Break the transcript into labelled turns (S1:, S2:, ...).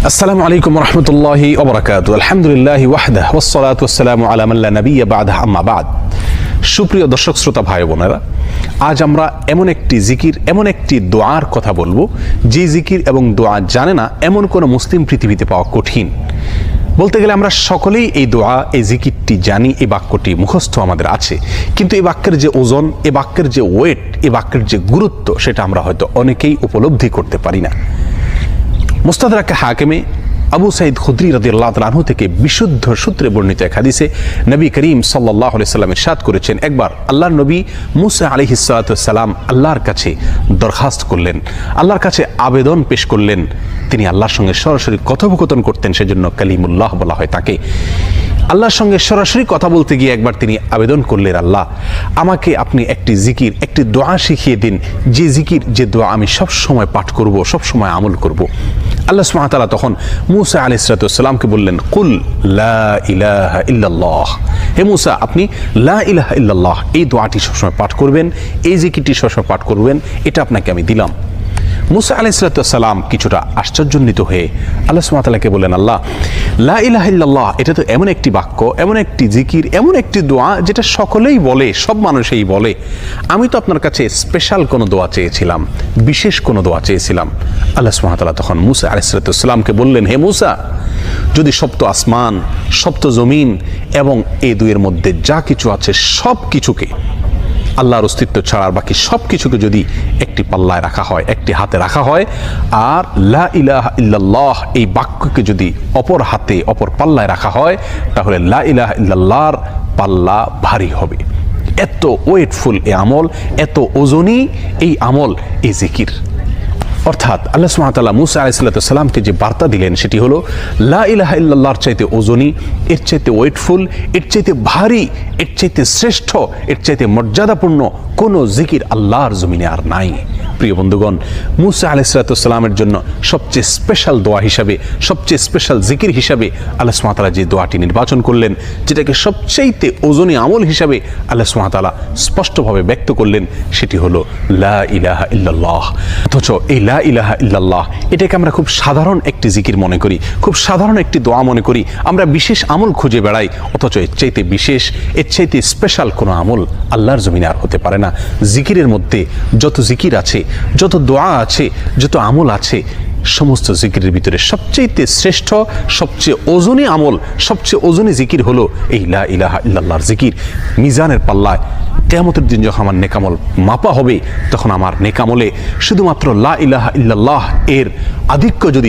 S1: আসসালামু আলাইকুম রহমতুল্লাহি ওয়া বারাকাতুহু। আলহামদুলিল্লাহি ওয়াহদাহু ওয়াসসালাতু ওয়াসসালামু আলা মান লা নাবিয়্যা বা'দাহু, আম্মা বা'দ। সুপ্রিয় দর্শক শ্রোতা ভাই বোনেরা, আজ আমরা এমন একটি জিকির, এমন একটি দোয়ার কথা বলবো যে জিকির এবং দোয়া জানে না এমন কোন মুসলিম পৃথিবীতে পাওয়া কঠিন। বলতে গেলে আমরা সকলেই এই দোয়া, এই জিকিরটি জানি, এই বাক্যটি মুখস্থ আমাদের আছে, কিন্তু এই বাক্যের যে ওজন, এই বাক্যের যে ওয়েট, এই বাক্যের যে গুরুত্ব, সেটা আমরা হয়তো অনেকেই উপলব্ধি করতে পারি না। মুস্তাদরাক হাকিমে আবু সাঈদ খুদরি রাদিয়াল্লাহু তাআলা আনহু থেকে বিশুদ্ধ সূত্রে বর্ণিত এক হাদিসে নবী করিম সাল্লাল্লাহু আলাইহি সাল্লাম ইরশাদ করেছেন, একবার আল্লাহর নবী মুসা আলাইহিস সালাতু ওয়াসসালাম আল্লাহর কাছে দরখাস্ত করলেন, আল্লাহর কাছে আবেদন পেশ করলেন। তিনি আল্লাহর সঙ্গে সরাসরি কথোপকথন করতেন, সেজন্য কালিমুল্লাহ বলা হয় তাকে। আল্লাহর সঙ্গে সরাসরি কথা বলতে গিয়ে একবার তিনি আবেদন করলেন, আল্লাহ আমাকে আপনি একটি জিকির, একটি দোয়া শিখিয়ে দিন, যে জিকির, যে দোয়া আমি সব সময় পাঠ করব, সব সময় আমল করব। আল্লাহ সুবহানাহু ওয়া তাআলা তখন মুসা আলাইহিস সালাতু ওয়াসসালামকে বললেন, কুল লা ইলাহা ইল্লাল্লাহ, হে মুসা আপনি লা ইলাহা ইল্লাল্লাহ এই দোয়াটি সবসময় পাঠ করবেন, এই জিকিরটি সবসময় পাঠ করবেন, এটা আপনাকে আমি দিলাম। মুসা আলাইহিস সালাতু ওয়াসসালাম কিছুটা আশ্চর্যান্বিত হয়ে আল্লাহ সুবহানাহু ওয়া তাআলাকে বললেন, আল্লাহ লা ইলাহা ইল্লাল্লাহ এটা তো এমন একটি বাক্য, এমন একটি জিকির, এমন একটি দোয়া যেটা সকলেই বলে, সব মানুষই বলে। আমি তো আপনার কাছে স্পেশাল কোনো দোয়া চেয়েছিলাম, বিশেষ কোনো দোয়া চেয়েছিলাম। আল্লাহ সুবহানাহু ওয়া তাআলা তখন মুসা আলাইহিস সালাতু ওয়াসসালামকে বললেন, হে মুসা, যদি সপ্ত আসমান, সপ্ত জমিন এবং এই দুইয়ের মধ্যে যা কিছু আছে সব কিছুকে, আল্লাহর অস্তিত্ব ছাড়া বাকি সব কিছুকে যদি একটি পাল্লায় রাখা হয়, একটি হাতে রাখা হয়, আর লা ইলাহা ইল্লাল্লাহ এই বাক্যকে যদি অপর হাতে, অপর পাল্লায় রাখা হয়, তাহলে লা ইলাহা ইল্লাল্লাহর পাল্লা ভারী হবে। এত ওয়েটফুল এই আমল, এত ওজনী এই আমল, এই জিকির। অর্থাৎ আল্লাহ সুবহানাহু ওয়া তাআলা মুসা আলাইহিস সালাতু ওয়াসসালামকে যে বার্তা দিলেন সেটি হলো, লা ইলাহা ইল্লাল্লাহর চাইতে ওজনী, এর চাইতে ওয়েটফুল, এর চাইতে ভারী, এর চাইতে শ্রেষ্ঠ, এর চাইতে মর্যাদাপূর্ণ কোনো জিকির আল্লাহর জমিনে আর নাই। প্রিয় বন্ধুগণ, মুসা আলাইহিস সালাতু ওয়াসসালামের জন্য সবচেয়ে স্পেশাল দোয়া হিসাবে, সবচেয়ে স্পেশাল জিকির হিসাবে আল্লাহ সুবহানাহু ওয়া তাআলা যে দোয়াটি নির্বাচন করলেন, যেটাকে সবচাইতে ওজনী আমল হিসাবে আল্লাহ সুবহানাহু ওয়া তাআলা স্পষ্টভাবে ব্যক্ত করলেন, সেটি হলো লা ইলাহা ইল্লাল্লাহ। অথচ এই লা ইলাহা ইল্লাল্লাহ এটাকে আমরা খুব সাধারণ একটি জিকির মনে করি, খুব সাধারণ একটি দোয়া মনে করি, আমরা বিশেষ আমল খুঁজে বেড়াই। অথচ এর চাইতে বিশেষ, এর চাইতে স্পেশাল কোনো আমল আল্লাহর জমিনে আর হতে পারে না। জিকিরের মধ্যে যত জিকির আছে, যত দোয়া আছে, যত আমল আছে, সমস্ত জিকিরের ভিতরে সবচেয়ে শ্রেষ্ঠ, সবচেয়ে ওজনী আমল, সবচেয়ে ওজনী জিকির হলো এই লা ইলাহা ইল্লাল্লাহর জিকির। মিজানের পাল্লায় কিয়ামতের দিন যখন আমার নেকামল মাপা হবে, তখন আমার নেকামলে শুধুমাত্র লা ইলাহা ইল্লাল্লাহ এর আধিক্য যদি